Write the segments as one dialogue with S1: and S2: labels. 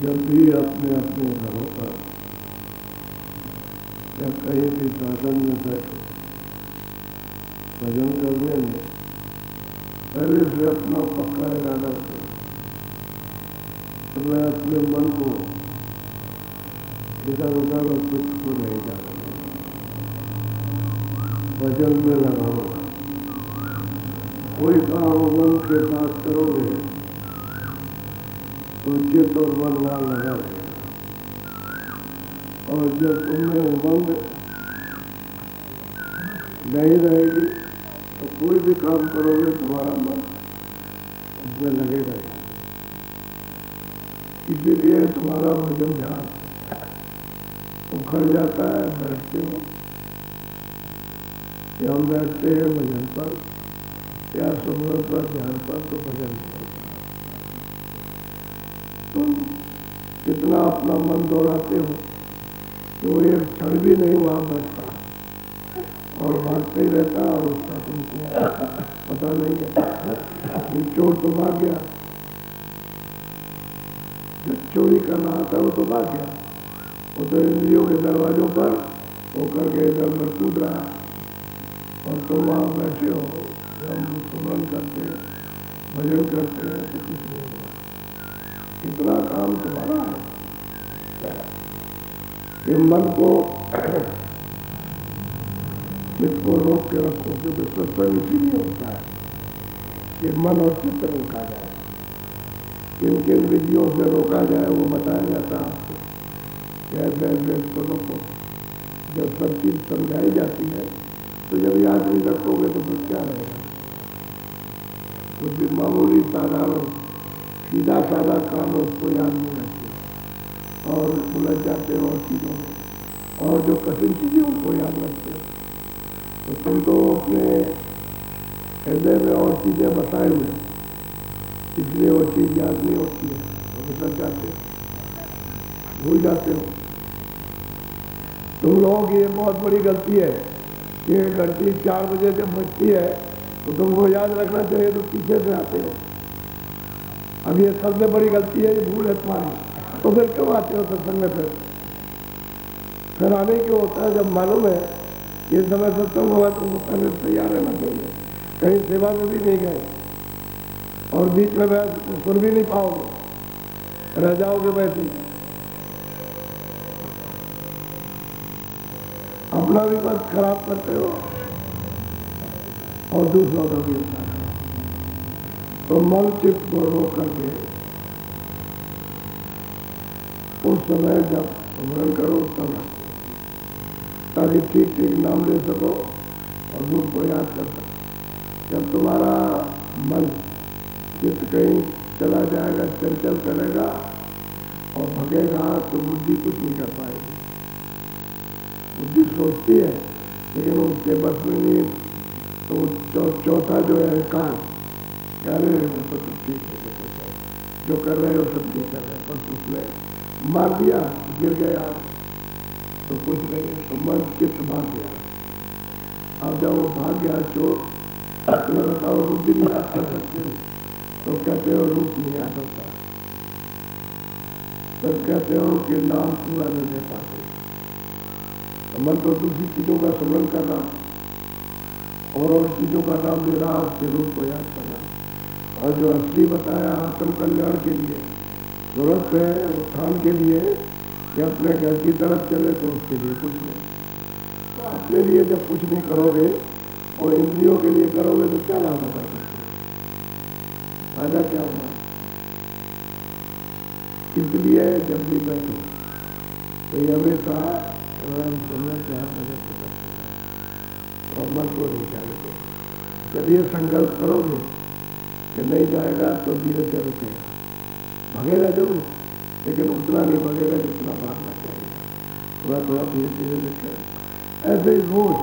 S1: जब भी अपने अपने घरों पर या कहीं भी साधन में बैठो, भजन करने में पहले से अपना पक्का इरादा करो। तो मैं अपने मन को इधर उधर और कुछ को नहीं जाना, भजन में लगाओ। कोई काम मन के साथ करोगे तो चित्त और मन ना लगा रहेगा, और जब तुम्हें उमंग नहीं रहेगी तो कोई भी काम करोगे तुम्हारा मन उसमें लगेगा ही। इसीलिए तुम्हारा भजन ध्यान उखड़ जाता है। बैठते हो या हम बैठते हैं भजन पर या सुमरन पर, ध्यान पर, तो भजन नहीं होता। तुम कितना अपना मन दौड़ाते हो तो एक क्षण भी नहीं वहां बैठता और भागते ही रहता, और उसका तुमको पता नहीं है। ये चोर तो भाग गया, जब चोरी करना आता है वो तो भाग गया, वो तो इंद्रियों के दरवाजों पर होकर के इधर उधर कूद रहा, और तुम वहां बैठे हो। हम सुमरन करते हैं, भजन करते हैं तो कुछ नहीं हुआ। इतना काम तुम्हारा है कि मन को चित्त को रोक के रखो, क्योंकि सत्संग इसीलिए होता है कि मन और चित्त रोका जाए। किन किन विधियों से रोका जाए वो बताया जाता है आपको। कैसे ऐसे इसको रोको। जब सब चीज समझाई जाती है तो जब याद नहीं रखोगे तो फिर क्या रहेगा। कुछ भी मामूली साधारण सीधा साधा काम हो उसको याद नहीं रखते और उलझ जाते हो और चीज़ों में, और जो कठिन चीज़ें उनको याद रखते हो। तो तुम तो अपने हृदय में और चीज़ें बताए हुए, इसलिए वो चीज़ याद नहीं होती है, तो उतर जाते हो, भूल जाते हो। तुम लोगों की ये बहुत बड़ी गलती है कि घंटी 4 बजे जब बजती है तो तुमको याद रखना चाहिए तो पीछे से आते हो। अब ये सबसे बड़ी गलती है, ये भूल है तुम्हारी। तो फिर क्यों आते हो सत्संग में? फिर आने क्यों होता है? जब मालूम है ये समय सत्संग होगा तो पहले तैयार रहना चाहिए। कहीं सेवा में भी नहीं गए और बीच में सुन भी नहीं पाओगे, रह जाओगे वैसे ही। अपना भी बस खराब करते हो और दूसरों का भी होता है। तो मन चित्त को रोक करके उस समय जब स्मरण करो तब रखो, ताकि ठीक ठीक नाम ले सको और रूप को याद कर सको। जब तुम्हारा मन चित्त कहीं चला जाएगा, चंचल करेगा और भगेगा तो बुद्धि कुछ नहीं कर पाएगी। बुद्धि सोचती है लेकिन उसके बस में नहीं। तो चौथा जो है काल, क्या रहे वो तो सब ठीक है, जो कर रहे हो सब ठीक कर रहे हैं, बस उसने मार दिया, गिर गया तो कुछ नहीं, तो मन चित्त भाग गया। अब जब वो भाग गया चोर, तो बताओ बुद्धि नहीं याद कर सकते हो, तो कहते हो रूप नहीं याद होता, तो कहते हो कि नाम पूरा नहीं दे पाते। मन तो दूसरी चीजों का स्मरण कर रहा और चीजों का नाम दे रहा, उसके रूप को याद कर रहा। और जो असली बताया आत्म कल्याण के लिए जरूरत है, उत्थान के लिए कि अपने घर की तरफ चले, तो उसके लिए कुछ नहीं। तो अपने लिए जब कुछ नहीं करोगे और इंद्रियों के लिए करोगे तो क्या लाभ होगा? फायदा क्या होगा? इसलिए जब भी बैठो तो हमेशा और मन को नहीं जाएगा। जब ये संकल्प करोगे कि नहीं जाएगा तो धीरे से रुकेगा, भगेगा जरूर लेकिन उतना नहीं भगेगा जितना भागना चाहिए। थोड़ा थोड़ा धीरे धीरे रुकेगा। ऐसे ही रोज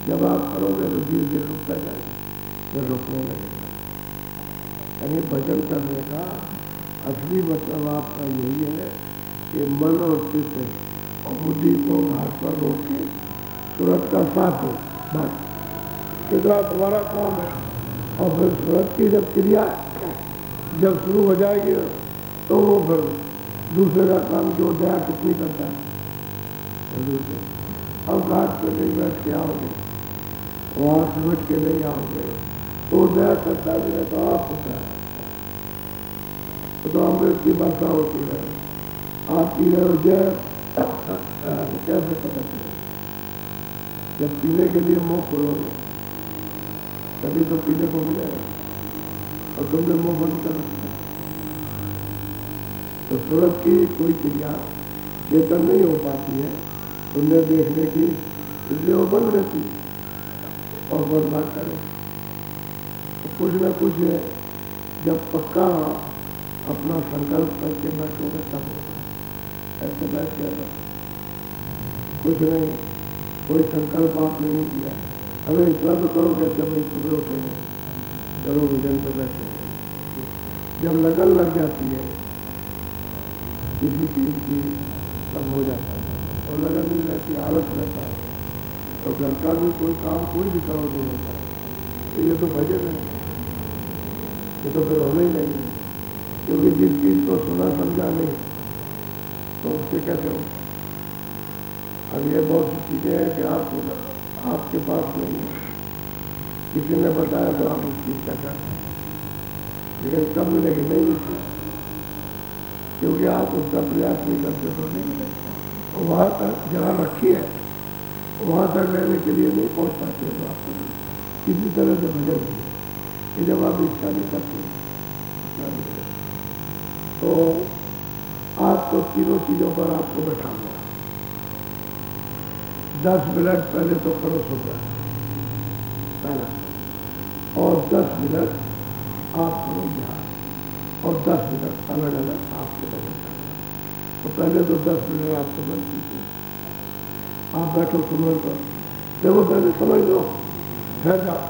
S1: जब आप करोगे तो धीरे धीरे रुकता जाएगा, फिर रुकने लगेगा। यानी भजन करने का असली मतलब आपका यही है कि मन और चित्त और बुद्धि को घाट पर रोक के सूरत का साथ हो, बस कितना तुम्हारा काम है। और फिर सूरत की जब क्रिया जब शुरू हो जाएगी तो वो फिर दूसरे का काम जो दया कितनी करता है, अब घाट पे नहीं बैठ के आओगे, वहां समझ के नहीं आओगे, तो दया करता भी है तो आप होता है, तो अमृत की वर्षा होती है, आप पी रहे हो जय, कैसे पता चले? जब पीने के लिए मुंह खोलोगे तभी तो पीने को मिलेगा, और तुमने मुंह बंद कर रखा। तो सूरज की कोई क्रिया चेतन नहीं हो पाती है तुमने देखने की, इसलिए वो बंद रहती और बर्बाद करे। तो कुछ न कुछ है, जब पक्का अपना संकल्प करके बैठोगे तब ऐसे बैठ गया, कुछ नहीं, कोई संकल्प आपने नहीं किया, अरे इतना तो करो कैसे भाई सुबह उठे चलो विजन पर बैठे। जब लगन लग जाती है किसी चीज की तब हो जाता है, और लगन नहीं रहती आलस रहता है, तो घर का भी कोई काम कोई भी करो नहीं होता है। तो ये तो भजन है, ये तो फिर होना ही नहीं है, क्योंकि जिस चीज को सुना समझा नहीं तो उससे कैसे हो। अब ये बहुत सी चीजें हैं कि आपके पास नहीं है, किसी ने बताया तो आप उस चीज का करते हैं, लेकिन कब मिलेगी नहीं मिलती, क्योंकि आप उसका प्रयास नहीं करते तो नहीं मिलेगा। वहाँ तक जहाँ रखी है वहाँ तक रहने के लिए नहीं पहुँच पाते हो आप किसी तरह से भजन नहीं, जब आप इच्छा नहीं करते तो आपको तीनों चीज़ों पर आपको बैठाना, 10 मिनट पहले तो करो सुबह पहला, और 10 मिनट आप करो ध्यान, और 10 मिनट अलग अलग आपको बदल करें। तो पहले तो 10 मिनट आप समझ लीजिए, आप बैठो सुनो तो देखो, पहले समझ लो, फिर जाओ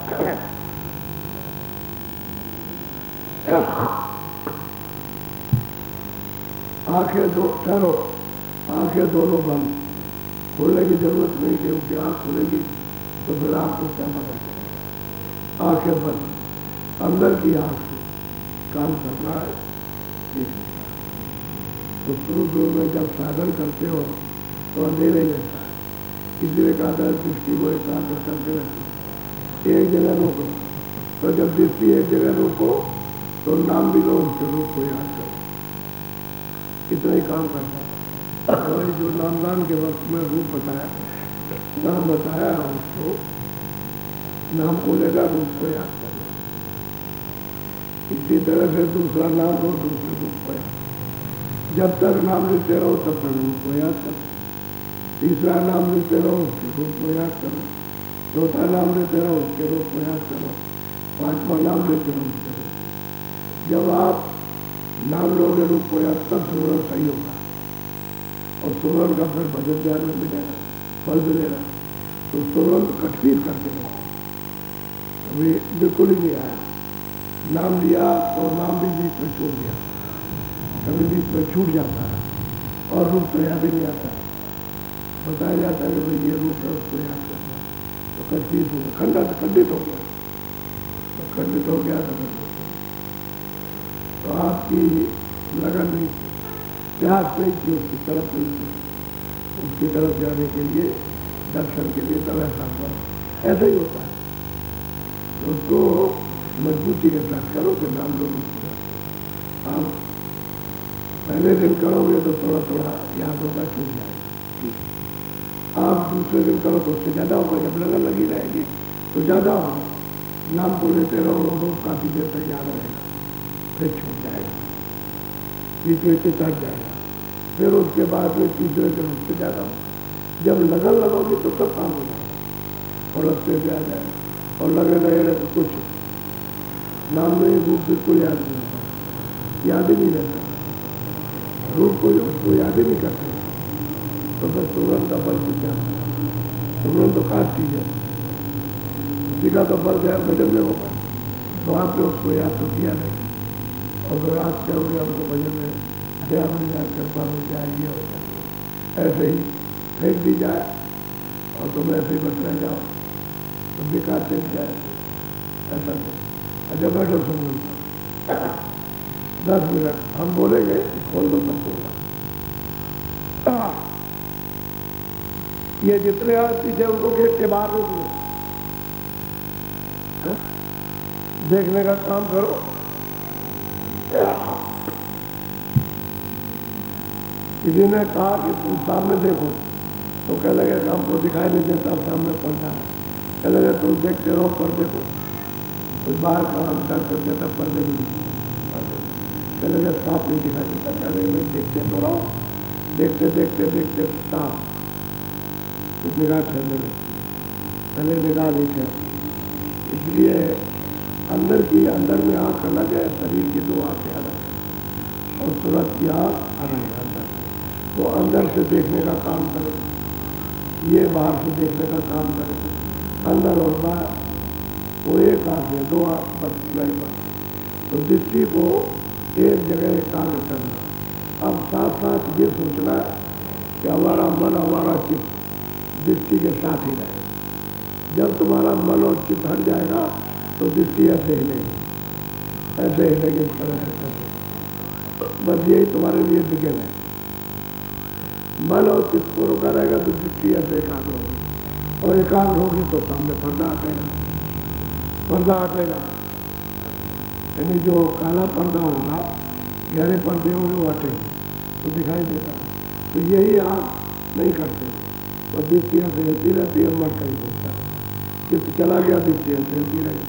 S1: आंखें दो ठहरो, आंखें दोनों बंद, खोलने की जरूरत नहीं, क्योंकि आंख खुलेगी तो फिर आपको क्या पता चलेगा। आंखें बंद, अंदर की आंख से काम करना है। तो शुरू में जब साधन करते हो तो अंधेरे रहता है, इसलिए कहा था दृष्टि को एकाग्र करते रहते, एक जगह रोको, तो जब दृष्टि एक जगह रोको तो नाम भी लो, उसके रूप को याद करो, इतना ही काम करता है। और जो नामदान के वक्त में रूप बताया, नाम बताया, उसको नाम को लेगा, रूप को याद करो। इसी तरह से दूसरा नाम लो, दूसरे रूप को याद, जब तक नाम लेते रहो तब तक रूप को याद करो, तीसरा नाम लेते रहो उसके रूप को याद करो, चौथा नाम लेते रहो उसके रूप को याद करो, पांचवा नाम लेते रहो उसके रूप। जब आप नाम लोगे रूप को याद, तब सुमरन सही होगा, और सुमरन का फिर भजन ध्यान में मिलेगा, फल मिलेगा। तो सुमरन कठिन करते हैं, अभी बिल्कुल ही नहीं आया, नाम लिया तो नाम भी बीच में छूट गया, कभी बीच में छूट जाता है, और रूप तो याद ही नहीं आता है। बताया जाता है कि भाई ये रूप है, उसको याद करना, तो कठिन हो गया, खंडित हो गया, तो खंडित हो गया तो आपकी लगन नहीं, प्रयास नहीं की उसकी तरफ नहीं की, उसकी तरफ जाने के लिए, दर्शन के लिए, तब ऐसा हुआ, ऐसा ही होता है। तो उसको मजबूती के साथ करो कि नाम लो, आप पहले दिन करोगे तो थोड़ा थोड़ा याद होगा, छूट जाएगा। आप दूसरे दिन करो तो उससे ज़्यादा होगा, जब लगन लगी रहेगी तो ज़्यादा होगा, नाम को लेते रहो, काफ़ी देर तक याद रहेगा, फिर छूट जाएगा, बीच में चढ़ जाएगा, फिर उसके बाद में तीसरे दिन उससे ज़्यादा होगा। जब लगन लगाओगे तो सब काम हो जाएगा, और रस्ते से आ जाएगा, और लगे रहेगा तो कुछ नाम में रूप बिल्कुल याद नहीं होता, याद ही नहीं रहता, रूप को उसको याद ही नहीं करते, तो बस सुमरन का फल कुछ जाता है। सुमरन तो खास चीज़ है, उसी का तो फल है भजन में होगा, तो आपने उसको याद तो किया नहीं, और अगर आप चाहोगे हमको भजन में दया बन जाए, कृपा हो जाए, ये हो जाए, ऐसे ही फेंक दी जाए और तुम ऐसे ही बच रह जाओ तो बेकार फेंक जाए, ऐसा नहीं। अच्छा बैठो सुन 10 मिनट हम बोलेंगे, खोल दो सबको। ये जितने हाथ पीछे उनको गेट के बाहर रोक लो, देखने का काम करो। किसी ने कहा कि तुम सामने देखो, तो कह लगे हमको दिखाई नहीं देता, सामने पर्दा है। कह लगे तुम देखते रहो पर्दे को, कोई बाहर का अंदर कर देता पर्दे भी नहीं, कह लगे साफ नहीं दिखाई देता। कह लगे मैं देखते तो रहो, देखते देखते देखते साफ निगाह ठहरने लगी, पहले निगाह नहीं ठहर। इसलिए अंदर में आँख अलग है, शरीर की दो आँखें अलग है, और सूरत की आँख अलग है। अंदर वो अंदर से देखने का काम करे, ये बाहर से देखने का काम करे। अंदर और बाहर वो एक आँख है, दो आँख बस नहीं बस। तो दृष्टि को एक जगह एकाग्र करना। अब साथ साथ ये सोचना है कि हमारा मन हमारा चित्त दृष्टि के साथ ही रहे। जब तुम्हारा मन और चित्त हट जाएगा तो दृष्टि ऐसे हिलेगी, ऐसे हिलेगी, इस तरह से। बस यही तुम्हारे लिए बिगल है। मन और चित्त को रोका रहेगा तो दृष्टि ऐसे एकाग्र होगी, और एकाग्र होगी तो सामने पर्दा हटेगा, पर्दा हटेगा। यानी जो काला पर्दा होगा, गहरे पर्दे होंगे वो हटेंगे तो दिखाई देगा। तो यही आप नहीं करते, और दृष्टि ऐसे हिलती रहती है, मन कहीं होता है। चित्त चला गया, दृष्टि ऐसे हिलती रहेगी,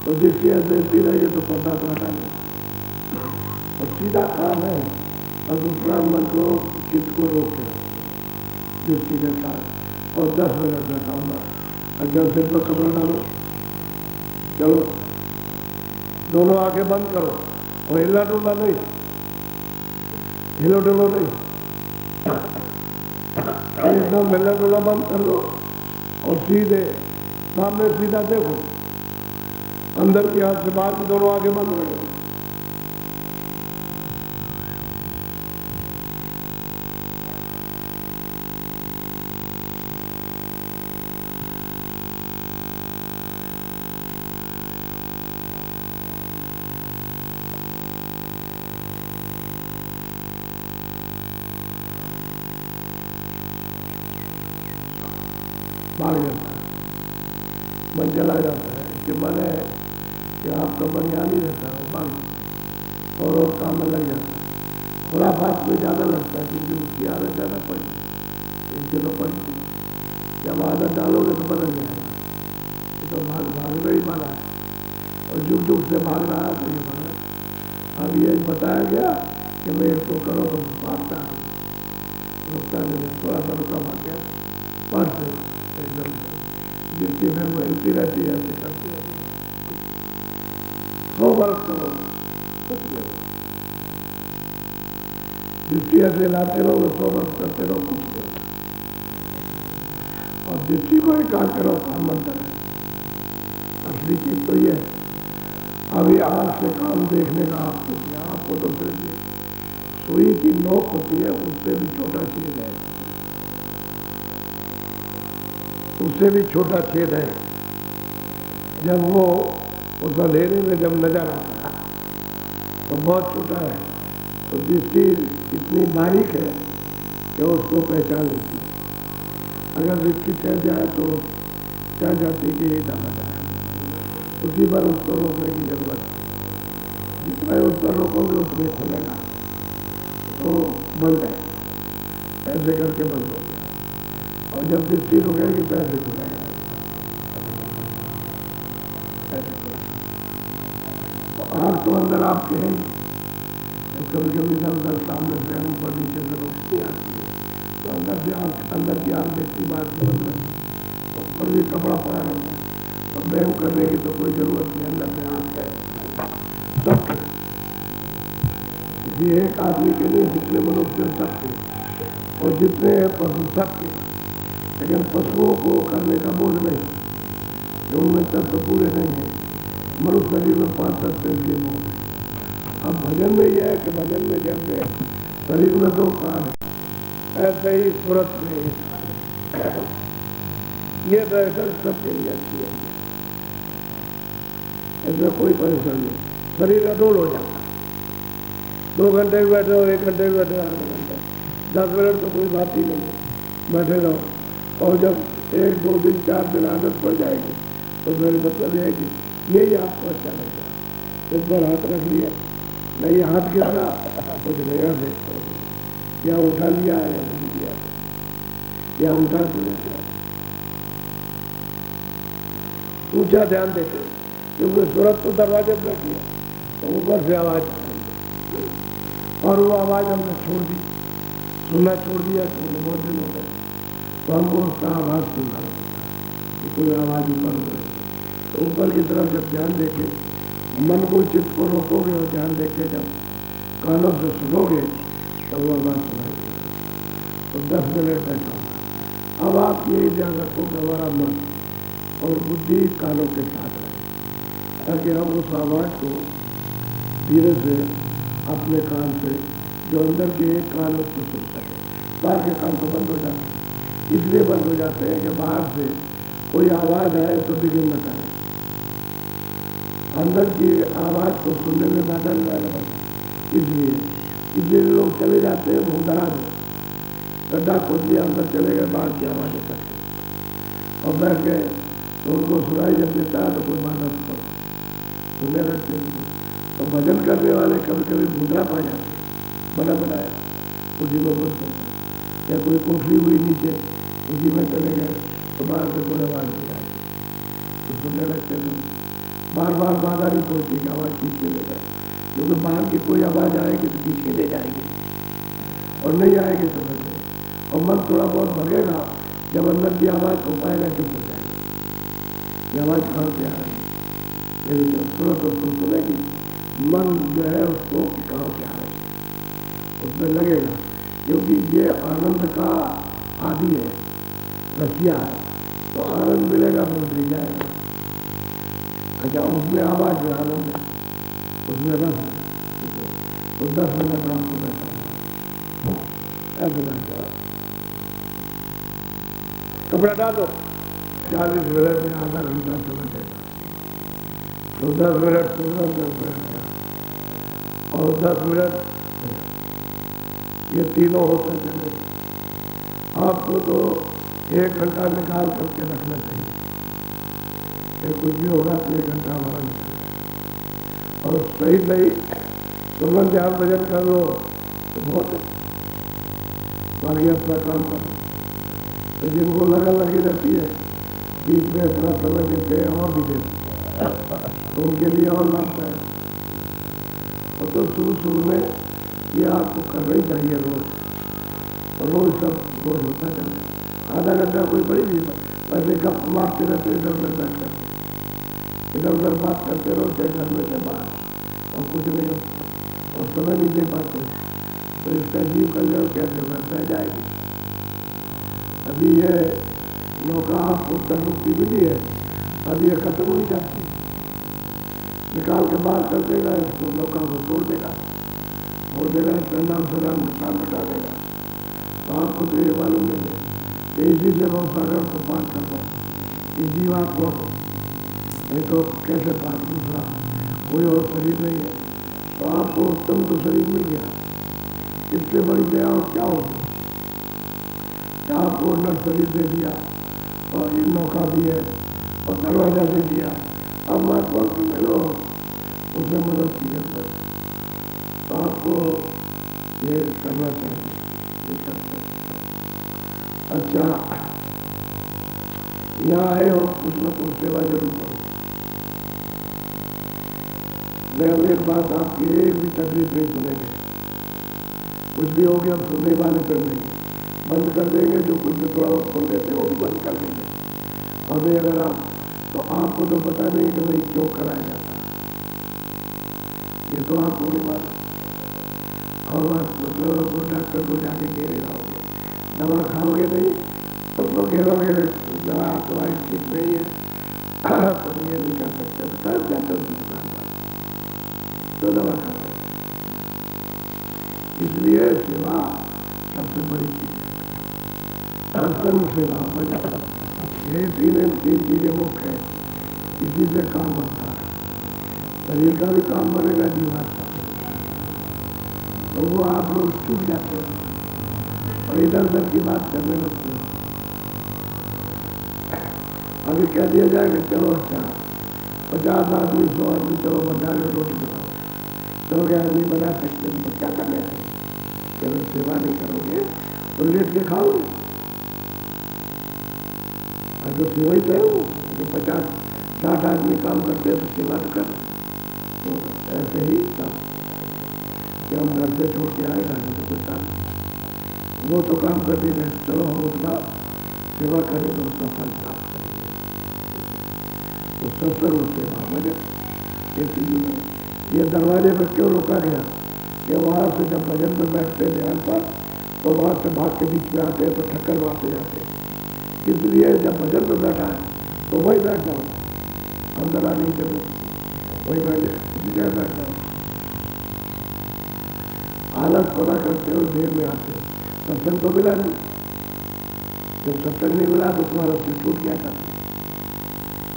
S1: तो दृष्टि ऐसे हिलती रहेगी तो पर्दा तो हटा नहीं। और सीधा काम है, और दूसरा मन को चित्त को रोके दृष्टि के साथ, और 10 मिनट बैठाऊंगा। और जब सिर पर कपड़ा डालो, चलो दोनों आंखें बंद करो, और हिला डुला नहीं, हिलो डुलो नहीं, एकदम हिला डुला बंद कर दो, और सीधे सामने सीधा देखो। अंदर की आंख से बाहर की दोनों आंखें बंद रखो। भाग जाता है, मन चला जाता है। इसके मन है कि आपका मन यहाँ नहीं रहता है, भाग और काम में लग जाता है। खुराफात में ज़्यादा लगता है, क्योंकि उसकी आदत ज़्यादा पड़ी, इनसे तो पड़ती। जब आदत डालोगे तो बदल जाएगा। ये तो भागना ही वाला है, और जुग जुग से भाग रहा है तो ये भाग रहा। अब ये बताया गया कि मैं इसको करो तो भागता है, रुकता नहीं, थोड़ा सा रुका भाग गया, पर से एकदम दृष्टि में वो हिलती रहती है, ऐसे करती है। 100 वर्ष करो, दृष्टि ऐसे लाते रहो, 100 वर्ष करते रहो, कुछ नहीं होता। और दृष्टि को एकाग्र करो, काम बनता है। असली चीज तो ये है। अभी आँख से काम देखने का आपको तो सिर्फ ये सुई की नोक होती है, उससे भी छोटा चीज है, उससे भी छोटा छेद है। जब वो उस अंधेरे में जब नजर आता है तो बहुत छोटा है, तो दृष्टि इतनी बारीक है कि उसको पहचान लेती है। अगर दृष्टि ठहर जाए तो क्या जाती कि ये दबा जाए, उसी पर उसको रोकने की जरूरत है। जितना उस पर रोकोगे उतने खुलेगा, तो बंद है, ऐसे करके बंद हो गया। और जब दृष्टि रुकेगी तो ऐसे खुलेगा, ऐसे खुलेगा। तो आँख तो अंदर आपके हैं, तो कभी कभी इधर उधर सामने से ऊपर नीचे से रोशनी आती है, तो अंदर की आँख देखती बात बंद रहती है। ऊपर भी कपड़ा पड़ा रहता है, तो बैम करने की तो कोई जरूरत नहीं, अंदर से आँख है सबके। ये एक आदमी के लिए जितने मनुष्य सबके, और जितने पशु सबके, लेकिन पशुओं को करने का बोझ नहीं, कि उनमें तत्व पूरे नहीं है। मनुष्य शरीर में 5 तत्व इसलिए बोझ है। अब भजन में यह है कि भजन में जैसे शरीर में 2 प्राण है, ऐसे ही सूरत में एक प्राण है। ये दरअसल सबके लिए अच्छी है, इसमें कोई परेशानी नहीं। शरीर अडोल हो जाता है, 2 घंटे बैठे हो, 1 घंटे बैठे हो, आधा घंटा, 10 मिनट तो कोई बात ही नहीं है, बैठे रहो। और जब 1, 2 दिन 4 दिन आदत पड़ जाएगी तो मेरे मतलब है कि यही आपको अच्छा लगेगा। इस पर हाथ रख लिया, नहीं हाथ गिरा कुछ नहीं से या उठा लिया या नहीं लिया या उठा तो नहीं लिया। ऊंचा ध्यान देते, क्योंकि सूरत तो दरवाजे पर रखी है तो ऊपर से आवाज और वो आवाज हमने छोड़ दी, सुनना छोड़ दिया तो बहुत दिन हो गए तो हमको उसका आवाज सुनना कि कोई आवाज ऊपर हो तो ऊपर की तरफ जब ध्यान देके मन को चित्त को रोकोगे और ध्यान देके जब कानों से सुनोगे तो वो आवाज सुनाएगी। तो 10 मिनट बैठा होगा। अब आप यही ध्यान रखो कि हमारा मन और बुद्धि कानों के साथ रहे, ताकि हम उस आवाज को धीरे से अपने कान से जो अंदर के कान उसको सुन सके। बाहर के कान तो बंद हो जाते हैं, इसलिए बंद हो जाते हैं कि बाहर से कोई आवाज आए तो बिगिन न करें। अंदर की आवाज को सुनने में बाधा न आए, इसलिए लोग चले जाते हैं भूदार गड्ढा खोद लिया, अंदर चले गए, बाहर की आवाजें करते और बैठ गए तो उनको सुनाई जब देता है तो कोई बाधा तो सुनने लगते हैं। तो भजन करने वाले कभी कभी भूदरा पा जाते हैं, बना बनाया उसी में बोल करता या कोई कोठरी हुई नीचे उसी में चले गए तो बाहर से कोई आवाज नहीं आई तो सुनने लगते हैं। बार बार बाधा नहीं पहुँची कि आवाज़ खींच के ले जाए, क्योंकि बाहर की कोई आवाज़ आएगी तो खींच के ले जाएगी और नहीं आएगी तो नहीं। और मन थोड़ा बहुत भगेगा, जब अंदर की आवाज़ को पाएगा चुप हो जाएगी। ये आवाज़ कहाँ से आ रही है, यदि जब तुरंत उसको सुनेगी मन जो है उसको कहाँ से आ रही है उसमें लगेगा, क्योंकि ये आनंद का आदि है, रसिया है, तो आनंद मिलेगा तो मिल जाएगा। अच्छा, उसमें आवाज में आनंद है, उसमें रस है, तो 10 मिनट आपको बैठा ऐसा कपड़ा डालो, 40 मिनट में आधा घंटा समय देगा तो 10 मिनट पूरा 10 मिनट का और 10 मिनट ये तीनों होते चले। आपको तो 1 घंटा निकाल करके रखना चाहिए, कुछ भी होगा तो 1 घंटा हमारा निकलेगा और सही सही सुमन ध्यान भजन कर लो तो बहुत है। बाकी अपना काम करो, तो जिनको लगन लगी रहती है बीच में अपना समय देते हैं और भी देते तो उनके लिए और लाभदायक। और तो शुरू में ये आपको करना ही चाहिए रोज सब रोज होता चले। आधा घंटा कोई बड़ी भी वैसे गप मारते रहते इधर उधर बैठ करके, इधर उधर बात करते रहो चाहे घर में चाहे बाहर और कुछ नहीं हो और समय नहीं दे पाते तो इसका जीव कल्याण कैसे बढ़ता जाएगी। अभी ये नौका आपको तरुक्ति मिली है, अभी ये खत्म हो जाती, निकाल के बाहर कर देगा, इसको नौका को तोड़ देगा, इसका नाम से नाम नुकसान बटा देगा। तो आपको तो ये मालूम नहीं है कि इसी से बहुत सागर को पार कर दो, इस जीवात्मा को, नहीं तो कैसे पार, दूसरा कोई और शरीर नहीं है। तो आपको उत्तम तो शरीर मिल गया, इससे बड़ी दया और क्या होगी। क्या आपको नर शरीर दे दिया और ये नौका भी है और दरवाजा दे दिया, अब महात्मा को मिलो उसमें मदद की जरूरत। तो आपको ये करना चाहिए, ये करते। अच्छा, यहाँ आए हो कुछ न कुछ सेवा जरूर करो। मैं अब एक बात आपकी एक भी तकलीफ नहीं सुनेंगे, कुछ भी हो गया सुनने वाले पर नहीं, बंद कर देंगे, जो कुछ भी थोड़ा बहुत सुन लेते वो भी बंद कर देंगे। और नहीं अगर आप तो आपको तो पता नहीं कि भाई क्यों कराया जाता, ये तो आपको नहीं मालूम। और मतलब डॉक्टर को जाके घेरे रहोगे, दवा खाओगे नहीं तो लोग घेरोगे, दवाई ठीक नहीं है तो ये नहीं कर सकते, तो कर जाते उसकी दुकान पर तो दवा खाते। इसलिए सेवा सबसे बड़ी चीज है, संग सेवा भजन, ये तीन चीजें मुख्य है, इसी से काम बनता है। शरीर का भी काम बनेगा, जीवात्मा तो वो आप लोग चूक जाते हो और इधर उधर की बात करने लगते हो। आगे कह दिया जाए कि चलो अच्छा 50 आदमी 100 आदमी चलो भंडारे में रोटी बनाओ, चलो क्या आदमी बना सकते हैं तो क्या करना है, चलो सेवा नहीं करोगे तो लेट के खाओगे। तो सेवा ही तो है वो, जो 50-60 आदमी काम करते हैं तो सेवा तो कर। तो ऐसे ही काम कि हम घर से छोड़ के आए, घर में तो कुछ काम वो तो काम करते रहे, चलो हम उसका सेवा करें तो उसका फल प्राप्त करेंगे। तो सत्संग और सेवा भजन ये चीजों में ये दरवाजे पर क्यों रोका गया कि वहां से जब भजन में बैठते ध्यान पर तो वहां से भाग के बीच में आते हैं तो ठक्कर मारते जाते हैं, इसलिए जब भजन में बैठा है तो वही बैठ जाओ, अंदर आने की जरूरत वही बैठ जाओ। आलस पता करते हो, देर में आते हो, सत्संग तो मिला नहीं, जब सत्संग नहीं मिला तो तुम्हारा सिर टूट गया था,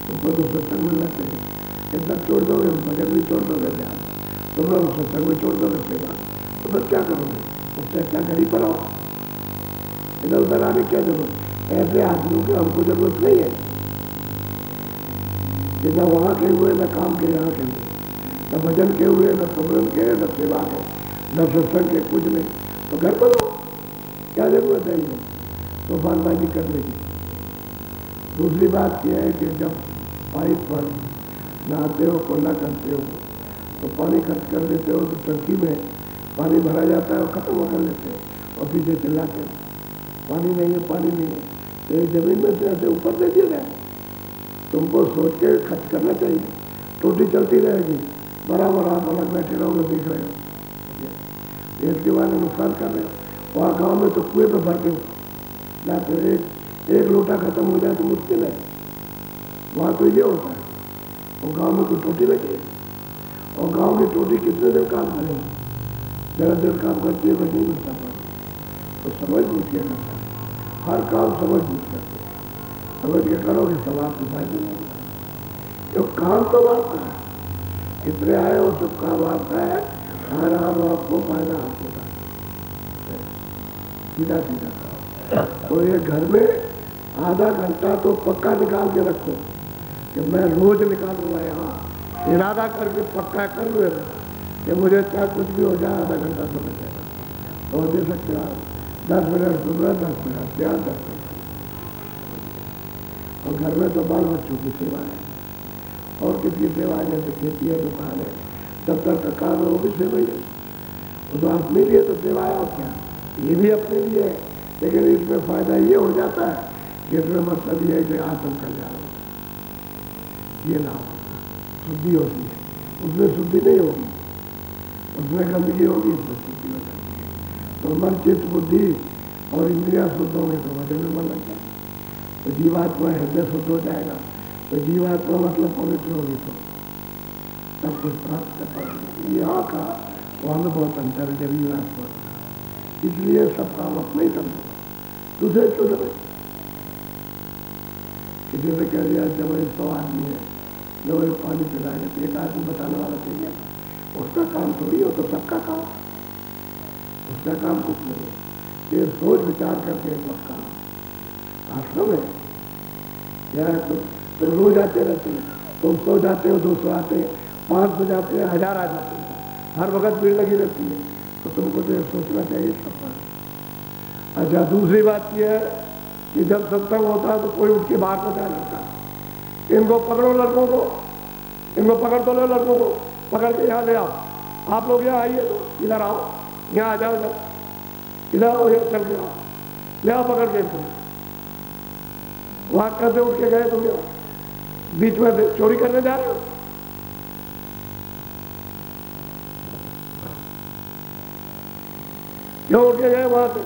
S1: तुमको तो सत्संग मिलना चाहिए। ये सब छोड़ दोगे, भजन भी छोड़ दोगे, ध्यान तुम लोग सत्संग भी छोड़ दोगे, सेवा तो फिर क्या करोगे? उससे अच्छा घर ही पर आओ, इधर उधर आने क्या जरूरत? ऐसे आदमियों की हमको जरूरत नहीं है कि न वहां के हुए न काम के यहाँ के हुए, न भजन के हुए न सुमरन के न सेवा के न सत्संग के, कुछ नहीं, तो घर पर हो, क्या जरूरत है ये तूफानबाजी करने की। दूसरी बात यह है कि जब पाइप पर नहाते हो, कुल्ला करते हो तो पानी खर्च कर देते हो, तो टंकी में पानी भरा जाता है और खत्म हो कर लेते हो और पीछे चिल्लाते हो पानी नहीं है, पानी नहीं है। तो ये जमीन में से ऐसे ऊपर दे दिया जाए, तुमको सोच के खर्च करना चाहिए। टोटी चलती रहेगी, बराबर आप अलग बैठे रहोगे, देख रहे हो, इसके बाद नुकसान कर रहे हो। वहाँ गाँव में तो कुएं पे भरते हो ना, तो एक लोटा खत्म हो जाए तो मुश्किल है, वहाँ तो ये होता है। और गांव में कोई टोटी लगी है, और गांव की टोटी कितने देर काम करेगी? ज़्यादा देर काम करती है, वह नहीं मिलता पानी। तो समझ बूझ के करता है, हर काम समझ बूझ करते हैं, समझ के करोगे सब आपके फायदे में होगा, क्यों काम तो आपका है, कितने आए हो सब काम आपका है, हर आम आपको फायदा आपको था, सीधा सीधा काम। तो ये घर में आधा घंटा तो पक्का निकाल के रखो कि मैं रोज निकालूंगा, यहाँ इरादा करके पक्का कर लो कि मुझे क्या कुछ भी हो जाए आधा घंटा तो बचेगा, तो दे सकते हो आप 10 मिनट सुबह, 10 मिनट ध्यान, 10 मिनट। और घर में तो बाल बच्चों की सेवा है और किसकी सेवा है, जैसे खेती है, दुकान है, तब तक का काम है, वो भी सेवा ही है। वो तो अपने लिए तो सेवा है, और क्या, ये भी अपने लिए है, लेकिन इसमें फायदा ये हो जाता है कि इसमें मतलब ये है कि आत्म कल्याण होता है, ये लाभ शुद्धि होती है, उसमें शुद्धि नहीं होगी, उसमें गंदगी होगी, इसमें शुद्धि हो जाती है। तो मन, चित्त, बुद्धि और इंद्रियां शुद्ध होंगे तो भजन में मन लग जाएगा, तो जीवात्मा हृदय शुद्ध हो जाएगा, तो जीवात्मा मतलब पवित्र होगी, तो सब कुछ प्राप्त कर पाएंगे। यहाँ का वहाँ में बहुत अंतर है जब जीवात्मा, इसलिए सब काम अपने ही समझो, दूसरे क्यों समझ। किसी ने कह दिया जब 100 आदमी है, जो पानी पिलाएंगे तो एक आदमी बताने वाला चाहिए, उसका काम थोड़ी हो, तो सबका काम, उसका काम कुछ नहीं। ये सोच विचार करके एक काम आश्रम है क्या, तो रोज आते रहते हैं, तुम 100 जाते हो, 200 आते हैं, 500 जाते हैं, 1000 आ जाते हैं, हर वक्त भीड़ लगी रहती है, तो तुमको तो सोचना चाहिए सबका। अच्छा, दूसरी बात यह है कि जब सत्संग होता है तो कोई उठ के बाहर को जाया लगता है, इनको पकड़ो, लड़कों को, इनको पकड़ तो लो, लड़कों को पकड़ के यहाँ ले आओ, आप लोग यहाँ आइए, तो इधर आओ, यहाँ आ जाओ, इधर आओ, यहाँ चल के आओ, ले आओ पकड़ के इनको। वहां कैसे उठ के गए तुम, बीच में चोरी करने जा रहे हो? क्यों उठ के गए वहां से?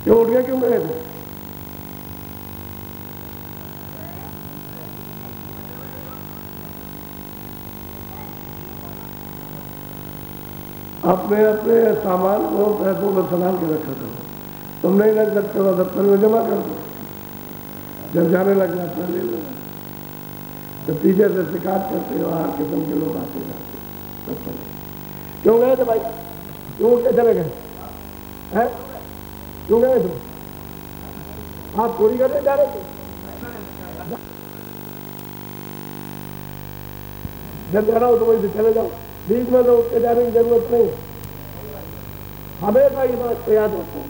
S1: क्यों उठ गए, क्यों गए थे? अपने अपने सामान को पैसों में संभाल के रखा करो, तुम नहीं रख सकते हो, दफ्तर में जमा कर दो, जब जाने लग जाता है ले लो। तो पीछे से शिकायत करते हो, हर किस्म के लोग आते जाते सब चले। क्यों गए थे भाई? क्यों उठ के चले गए हैं? क्यों गए तुम? आप चोरी करने जा रहे थे? जब जाना हो तो वहीं से चले जाओ, बीच में तो उठ के जाने की जरूरत नहीं। हमेशा ये बात को याद रखो।